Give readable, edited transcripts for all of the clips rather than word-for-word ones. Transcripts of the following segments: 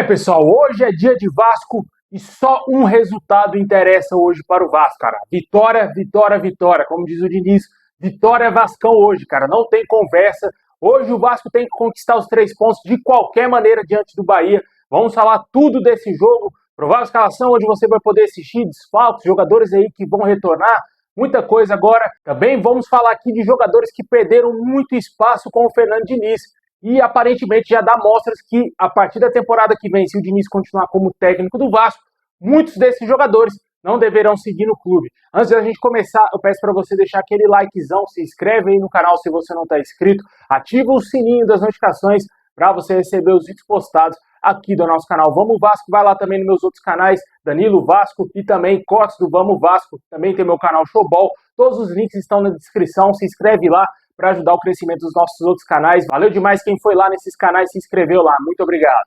Pessoal, hoje é dia de Vasco e só um resultado interessa hoje para o Vasco, cara. Vitória, vitória, vitória. Como diz o Diniz, vitória é Vascão hoje, cara. Não tem conversa. Hoje o Vasco tem que conquistar os 3 pontos de qualquer maneira diante do Bahia. Vamos falar tudo desse jogo. Provável escalação, onde você vai poder assistir desfalques, jogadores aí que vão retornar. Muita coisa agora. Também vamos falar aqui de jogadores que perderam muito espaço com o Fernando Diniz. E aparentemente já dá mostras que a partir da temporada que vem, se o Diniz continuar como técnico do Vasco, muitos desses jogadores não deverão seguir no clube. Antes da gente começar, eu peço para você deixar aquele likezão, se inscreve aí no canal se você não está inscrito, ativa o sininho das notificações para você receber os vídeos postados aqui do nosso canal Vamos Vasco. Vai lá também nos meus outros canais, Danilo Vasco e também Cortes do Vamos Vasco. Também tem meu canal Showball. Todos os links estão na descrição, se inscreve lá para ajudar o crescimento dos nossos outros canais. Valeu demais quem foi lá nesses canais e se inscreveu lá. Muito obrigado.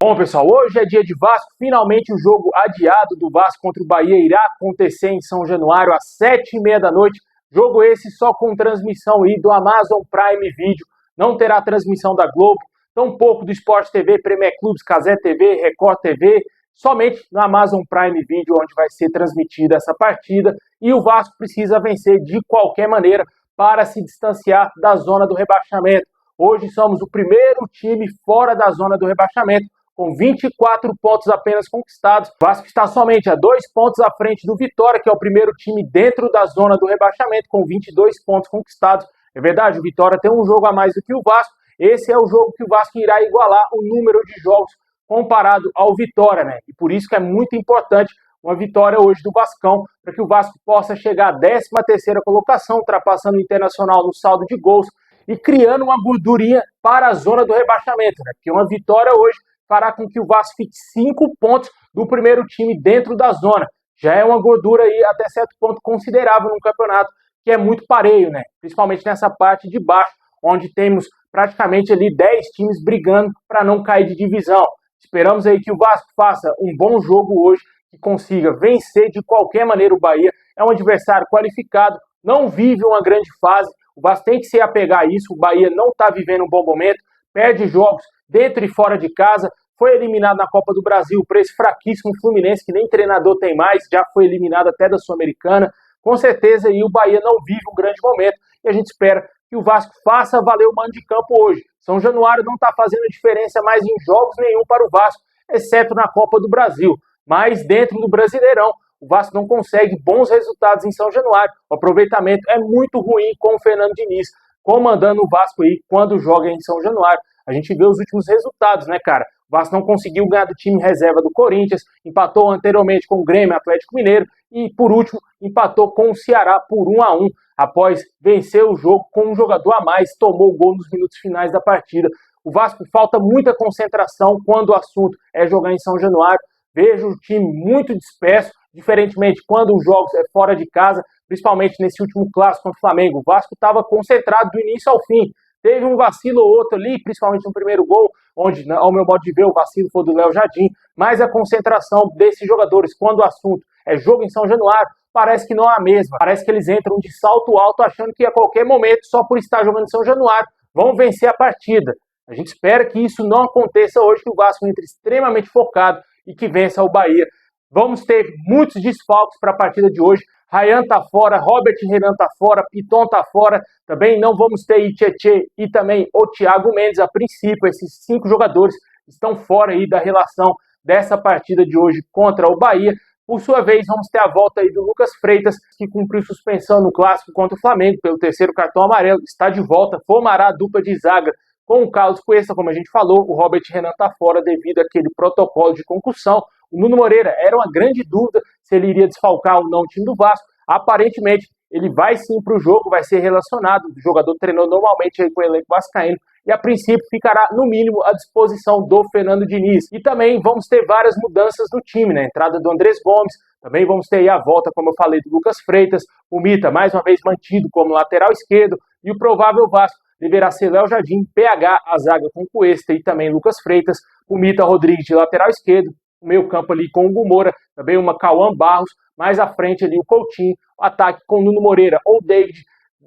Bom, pessoal, hoje é dia de Vasco. Finalmente o jogo adiado do Vasco contra o Bahia irá acontecer em São Januário às 7h30 da noite. Jogo esse só com transmissão aí do Amazon Prime Video. Não terá transmissão da Globo, tampouco do Sport TV, Premier Clubes, Cazé TV, Record TV. Somente no Amazon Prime Video, onde vai ser transmitida essa partida. E o Vasco precisa vencer de qualquer maneira para se distanciar da zona do rebaixamento. Hoje somos o primeiro time fora da zona do rebaixamento, com 24 pontos apenas conquistados. O Vasco está somente a 2 pontos à frente do Vitória, que é o primeiro time dentro da zona do rebaixamento, com 22 pontos conquistados. É verdade, o Vitória tem um jogo a mais do que o Vasco. Esse é o jogo que o Vasco irá igualar o número de jogos comparado ao Vitória, né? E por isso que é muito importante uma vitória hoje do Vascão, para que o Vasco possa chegar à 13ª colocação, ultrapassando o Internacional no saldo de gols e criando uma gordurinha para a zona do rebaixamento, né? Porque uma vitória hoje fará com que o Vasco fique 5 pontos do primeiro time dentro da zona. Já é uma gordura aí até certo ponto considerável no campeonato, que é muito pareio, né? Principalmente nessa parte de baixo, onde temos praticamente ali 10 times brigando para não cair de divisão. Esperamos aí que o Vasco faça um bom jogo hoje, que consiga vencer de qualquer maneira o Bahia. É um adversário qualificado, não vive uma grande fase. O Vasco tem que se apegar a isso. O Bahia não está vivendo um bom momento, perde jogos dentro e fora de casa. Foi eliminado na Copa do Brasil por esse fraquíssimo Fluminense, que nem treinador tem mais, já foi eliminado até da Sul-Americana. Com certeza aí o Bahia não vive um grande momento e a gente espera que o Vasco faça valer o mando de campo hoje. São Januário não está fazendo diferença mais em jogos nenhum para o Vasco, exceto na Copa do Brasil. Mas dentro do Brasileirão, o Vasco não consegue bons resultados em São Januário. O aproveitamento é muito ruim com o Fernando Diniz comandando o Vasco aí quando joga em São Januário. A gente vê os últimos resultados, né, cara? O Vasco não conseguiu ganhar do time reserva do Corinthians, empatou anteriormente com o Grêmio, Atlético Mineiro e, por último, empatou com o Ceará por 1-1. Após vencer o jogo com um jogador a mais, tomou o gol nos minutos finais da partida. O Vasco falta muita concentração quando o assunto é jogar em São Januário. Vejo o time muito disperso, diferentemente quando os jogos é fora de casa, principalmente nesse último clássico contra o Flamengo. O Vasco estava concentrado do início ao fim. Teve um vacilo ou outro ali, principalmente no primeiro gol, onde, ao meu modo de ver, o vacilo foi do Léo Jardim, mas a concentração desses jogadores, quando o assunto é jogo em São Januário, parece que não é a mesma. Parece que eles entram de salto alto achando que a qualquer momento, só por estar jogando em São Januário, vão vencer a partida. A gente espera que isso não aconteça hoje, que o Vasco entre extremamente focado e que vença o Bahia. Vamos ter muitos desfalques para a partida de hoje. Ryan tá fora, Robert Renan tá fora, Piton tá fora. Também não vamos ter Tietê e também o Thiago Mendes. A princípio, esses 5 jogadores estão fora aí da relação dessa partida de hoje contra o Bahia. Por sua vez, vamos ter a volta aí do Lucas Freitas, que cumpriu suspensão no clássico contra o Flamengo pelo 3º cartão amarelo. Está de volta, formará a dupla de zaga com o Carlos Cuesta, como a gente falou. O Robert Renan está fora devido àquele protocolo de concussão. O Nuno Moreira era uma grande dúvida se ele iria desfalcar ou não o time do Vasco. Aparentemente, ele vai sim para o jogo, vai ser relacionado. O jogador treinou normalmente aí com o elenco vascaíno e, a princípio, ficará, no mínimo, à disposição do Fernando Diniz. E também vamos ter várias mudanças no time, né? A entrada do Andrés Gomes, também vamos ter aí a volta, como eu falei, do Lucas Freitas. O Mita, mais uma vez, mantido como lateral esquerdo. E o provável Vasco deverá ser Léo Jardim, PH, a zaga com Cuesta e também Lucas Freitas. O Mita Rodrigues de lateral esquerdo. o meio campo ali com o Hugo Moura, também uma Cauã Barros, mais à frente ali o Coutinho, o ataque com Nuno Moreira ou David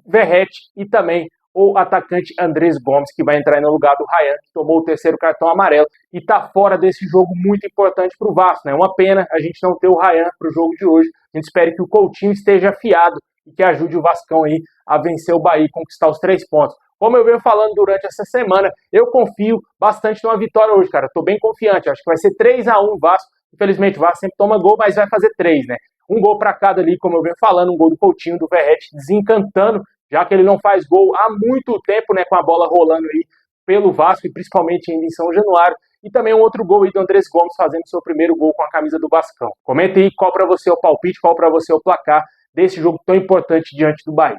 Verratti e também o atacante Andrés Gomes, que vai entrar no lugar do Ryan, que tomou o terceiro cartão amarelo e está fora desse jogo muito importante para o Vasco, né? Uma pena a gente não ter o Ryan para o jogo de hoje. A gente espera que o Coutinho esteja afiado e que ajude o Vascão aí a vencer o Bahia e conquistar os 3 pontos. Como eu venho falando durante essa semana, eu confio bastante numa vitória hoje, cara. Estou bem confiante. Acho que vai ser 3-1 o Vasco. Infelizmente o Vasco sempre toma gol, mas vai fazer 3, né? Um gol para cada ali, como eu venho falando, um gol do Coutinho, do Verratti, desencantando, já que ele não faz gol há muito tempo, né, com a bola rolando aí pelo Vasco, e principalmente ainda em São Januário. E também um outro gol aí do Andrés Gomes, fazendo seu primeiro gol com a camisa do Vascão. Comenta aí qual para você é o palpite, qual para você é o placar desse jogo tão importante diante do Bahia.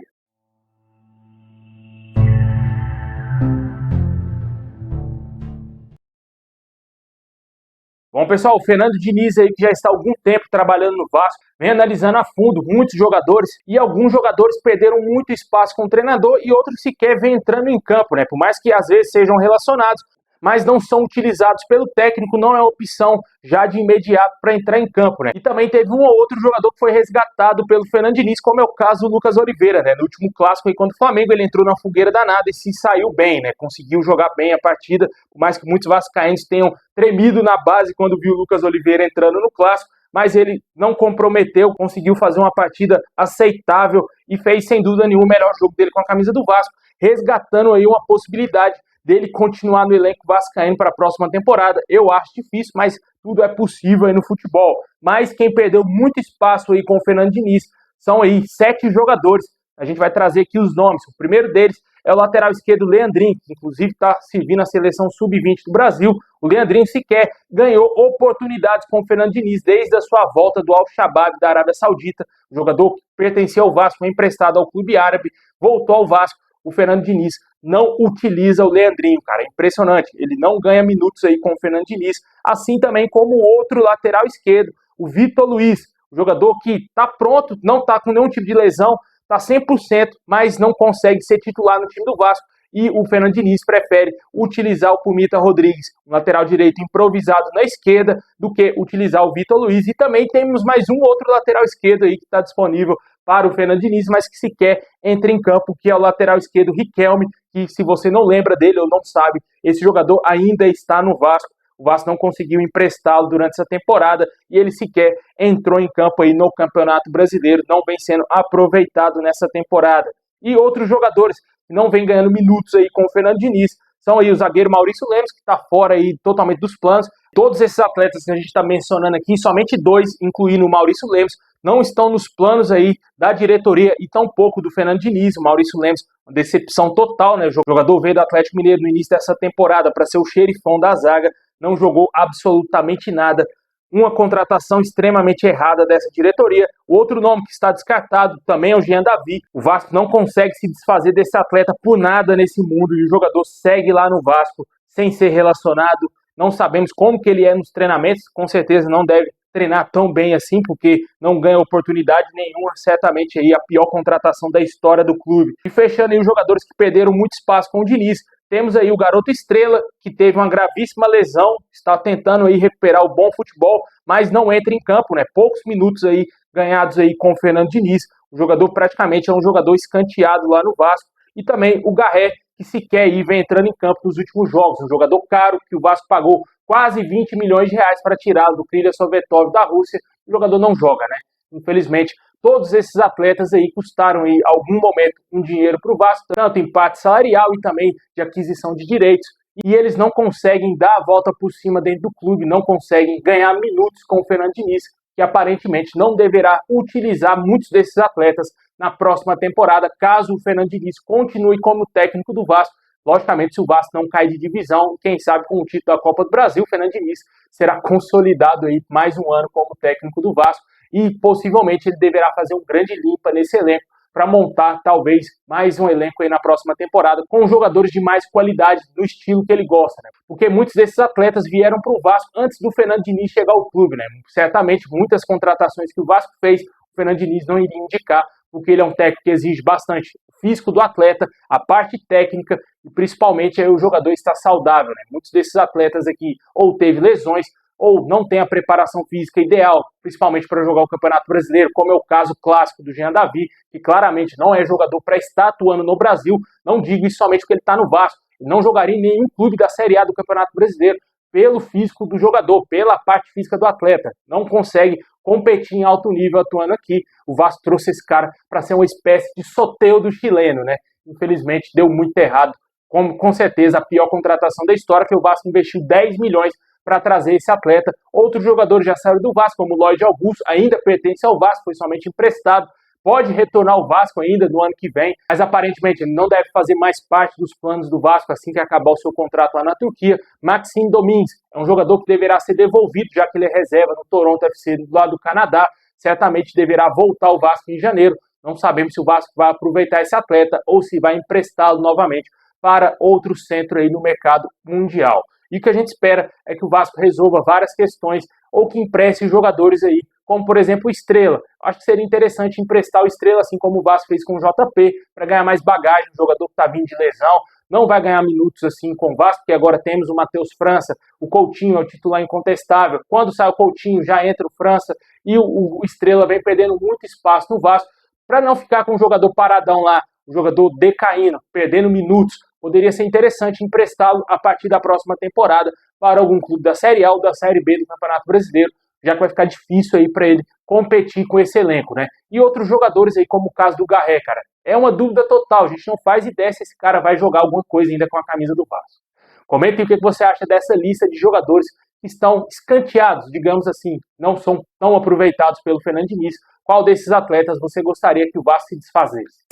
Bom, pessoal, o Fernando Diniz aí, que já está há algum tempo trabalhando no Vasco, vem analisando a fundo muitos jogadores, e alguns jogadores perderam muito espaço com o treinador e outros sequer vêm entrando em campo, né? Por mais que às vezes sejam relacionados, mas não são utilizados pelo técnico, não é opção já de imediato para entrar em campo, né? E também teve um ou outro jogador que foi resgatado pelo Fernando Diniz, como é o caso do Lucas Oliveira, né? No último clássico aí contra o Flamengo, ele entrou na fogueira danada e se saiu bem, né? Conseguiu jogar bem a partida, por mais que muitos vascaínos tenham tremido na base quando viu o Lucas Oliveira entrando no clássico, mas ele não comprometeu, conseguiu fazer uma partida aceitável e fez, sem dúvida nenhuma, o melhor jogo dele com a camisa do Vasco, resgatando aí uma possibilidade dele continuar no elenco vascaíno para a próxima temporada. Eu acho difícil, mas tudo é possível aí no futebol. Mas quem perdeu muito espaço aí com o Fernando Diniz são aí 7 jogadores. A gente vai trazer aqui os nomes. O primeiro deles é o lateral esquerdo Leandrinho, que inclusive está servindo a seleção sub-20 do Brasil. O Leandrinho sequer ganhou oportunidades com o Fernando Diniz desde a sua volta do Al-Shabaab da Arábia Saudita. O jogador que pertencia ao Vasco, foi emprestado ao clube árabe, voltou ao Vasco. O Fernando Diniz não utiliza o Leandrinho, cara, é impressionante. Ele não ganha minutos aí com o Fernando Diniz, assim também como o outro lateral esquerdo, o Vitor Luiz, o jogador que está pronto, não está com nenhum tipo de lesão, está 100%, mas não consegue ser titular no time do Vasco. E o Fernando Diniz prefere utilizar o Pumita Rodrigues, um lateral direito improvisado na esquerda, do que utilizar o Vitor Luiz. E também temos mais um outro lateral esquerdo aí que está disponível para o Fernando Diniz, mas que sequer entra em campo, que é o lateral esquerdo Riquelme, que se você não lembra dele ou não sabe, esse jogador ainda está no Vasco. O Vasco não conseguiu emprestá-lo durante essa temporada e ele sequer entrou em campo aí no Campeonato Brasileiro, não vem sendo aproveitado nessa temporada. E outros jogadores que não vêm ganhando minutos aí com o Fernando Diniz são aí o zagueiro Maurício Lemos, que está fora aí totalmente dos planos. Todos esses atletas que a gente está mencionando aqui, somente 2, incluindo o Maurício Lemos, não estão nos planos aí da diretoria e tampouco do Fernando Diniz. O Maurício Lemos, uma decepção total, né? O jogador veio do Atlético Mineiro no início dessa temporada para ser o xerifão da zaga, não jogou absolutamente nada. Uma contratação extremamente errada dessa diretoria. O outro nome que está descartado também é o Jean Davi. O Vasco não consegue se desfazer desse atleta por nada nesse mundo e o jogador segue lá no Vasco sem ser relacionado. Não sabemos como que ele é nos treinamentos, com certeza não deve treinar tão bem assim, porque não ganha oportunidade nenhuma, certamente aí a pior contratação da história do clube. E fechando aí os jogadores que perderam muito espaço com o Diniz, temos aí o garoto Estrela, que teve uma gravíssima lesão, está tentando aí recuperar o bom futebol, mas não entra em campo, né? Poucos minutos aí ganhados aí com o Fernando Diniz. O jogador praticamente é um jogador escanteado lá no Vasco. E também o Garré, que sequer aí vem entrando em campo nos últimos jogos. Um jogador caro, que o Vasco pagou quase 20 milhões de reais para tirá-lo do Krylia Sovetov da Rússia. O jogador não joga, né? Infelizmente, todos esses atletas aí custaram em algum momento um dinheiro para o Vasco, tanto em parte salarial e também de aquisição de direitos. E eles não conseguem dar a volta por cima dentro do clube, não conseguem ganhar minutos com o Fernando Diniz, que aparentemente não deverá utilizar muitos desses atletas na próxima temporada, caso o Fernando Diniz continue como técnico do Vasco. Logicamente, se o Vasco não cair de divisão, quem sabe com o título da Copa do Brasil, o Fernando Diniz será consolidado aí mais um ano como técnico do Vasco e possivelmente ele deverá fazer um grande limpa nesse elenco para montar talvez mais um elenco aí na próxima temporada com jogadores de mais qualidade do estilo que ele gosta, né? Porque muitos desses atletas vieram para o Vasco antes do Fernando Diniz chegar ao clube, né? Certamente muitas contratações que o Vasco fez, o Fernando Diniz não iria indicar, porque ele é um técnico que exige bastante o físico do atleta, a parte técnica e principalmente aí o jogador está saudável, né? Muitos desses atletas aqui ou teve lesões ou não tem a preparação física ideal, principalmente para jogar o Campeonato Brasileiro, como é o caso clássico do Jean Davi, que claramente não é jogador para estar atuando no Brasil. Não digo isso somente porque ele está no Vasco, ele não jogaria em nenhum clube da Série A do Campeonato Brasileiro, pelo físico do jogador, pela parte física do atleta. Não consegue competir em alto nível atuando aqui. O Vasco trouxe esse cara para ser uma espécie de Soteldo chileno, né? Infelizmente deu muito errado. Com certeza a pior contratação da história, que o Vasco investiu 10 milhões para trazer esse atleta. Outros jogadores já saíram do Vasco, como o Lloyd Augusto, ainda pertence ao Vasco, foi somente emprestado. Pode retornar ao Vasco ainda no ano que vem, mas aparentemente ele não deve fazer mais parte dos planos do Vasco assim que acabar o seu contrato lá na Turquia. Maxime Domingues é um jogador que deverá ser devolvido, já que ele é reserva no Toronto FC do lado do Canadá. Certamente deverá voltar ao Vasco em janeiro. Não sabemos se o Vasco vai aproveitar esse atleta ou se vai emprestá-lo novamente para outro centro aí no mercado mundial. E o que a gente espera é que o Vasco resolva várias questões ou que empreste jogadores aí, como por exemplo o Estrela. Acho que seria interessante emprestar o Estrela, assim como o Vasco fez com o JP, para ganhar mais bagagem. O jogador que está vindo de lesão não vai ganhar minutos assim com o Vasco, porque agora temos o Matheus França, o Coutinho é o titular incontestável. Quando sai o Coutinho, já entra o França e o Estrela vem perdendo muito espaço no Vasco, para não ficar com o jogador paradão lá, o jogador decaindo, perdendo minutos. Poderia ser interessante emprestá-lo a partir da próxima temporada para algum clube da Série A ou da Série B do Campeonato Brasileiro, já que vai ficar difícil aí para ele competir com esse elenco, né? E outros jogadores aí, como o caso do Garré, cara. É uma dúvida total, a gente não faz ideia se esse cara vai jogar alguma coisa ainda com a camisa do Vasco. Comente o que você acha dessa lista de jogadores que estão escanteados, digamos assim, não são tão aproveitados pelo Fernando Diniz. Qual desses atletas você gostaria que o Vasco se desfazesse?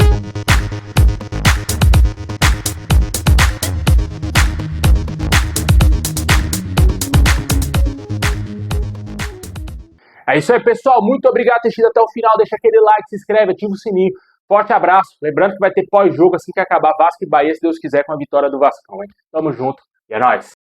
É isso aí, pessoal. Muito obrigado por ter assistido até o final. Deixa aquele like, se inscreve, ativa o sininho. Forte abraço. Lembrando que vai ter pós-jogo assim que acabar Vasco e Bahia, se Deus quiser, com a vitória do Vascão, hein? Tamo junto e é nóis.